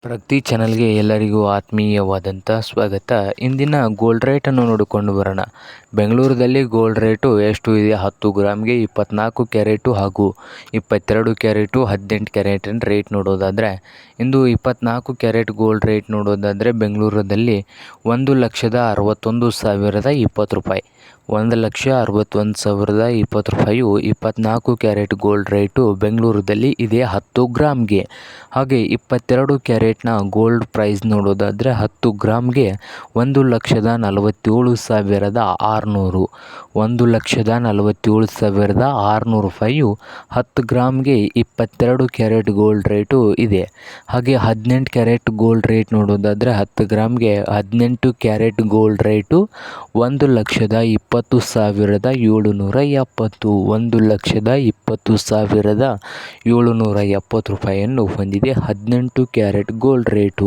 ಪ್ರಗತಿ ಚಾನಲ್ಗೆ ಎಲ್ಲರಿಗೂ ಆತ್ಮೀಯವಾದಂಥ ಸ್ವಾಗತ. ಇಂದಿನ ಗೋಲ್ಡ್ ರೇಟನ್ನು ನೋಡಿಕೊಂಡು ಬರೋಣ. ಬೆಂಗಳೂರಲ್ಲಿ ಗೋಲ್ಡ್ ರೇಟು ಎಷ್ಟು ಇದೆ? 10 ಗ್ರಾಮ್ಗೆ 24 ಕ್ಯಾರೆಟು ಹಾಗೂ 22 ಕ್ಯಾರೆಟು 18 ಕ್ಯಾರೆಟಿನ ರೇಟ್ ನೋಡೋದಾದರೆ, ಇಂದು 24 ಕ್ಯಾರೆಟ್ ಗೋಲ್ಡ್ ರೇಟ್ ನೋಡೋದಾದರೆ ಬೆಂಗಳೂರಲ್ಲಿ 1,61,020 ರೂಪಾಯಿ. 1,61,020 ರೂಪಾಯಿ 24 ಕ್ಯಾರೆಟ್ ಗೋಲ್ಡ್ ರೇಟು ಬೆಂಗಳೂರಲ್ಲಿ ಇದೆ 10 ಗ್ರಾಮ್ಗೆ. ಹಾಗೆ 22 ಕ್ಯಾರೆಟ್ನ ಗೋಲ್ಡ್ ಪ್ರೈಸ್ ನೋಡೋದಾದರೆ 10 ಗ್ರಾಮ್ಗೆ 1,47,600. 1,47,600 ರೂಪಾಯಿ 10 ಗ್ರಾಮ್ಗೆ 22 ಕ್ಯಾರೆಟ್ ಗೋಲ್ಡ್ ರೇಟು ಇದೆ. ಹಾಗೆ 18 ಕ್ಯಾರೆಟ್ ಗೋಲ್ಡ್ ರೇಟ್ ನೋಡೋದಾದರೆ 10 ಗ್ರಾಮ್ಗೆ 18 ಕ್ಯಾರೆಟ್ ಗೋಲ್ಡ್ ರೇಟು 1,20,770. 1,20,770 ರೂಪಾಯಿಯನ್ನು ಹೊಂದಿದೆ 18 ಕ್ಯಾರೆಟ್ ಗೋಲ್ಡ್ ರೇಟು.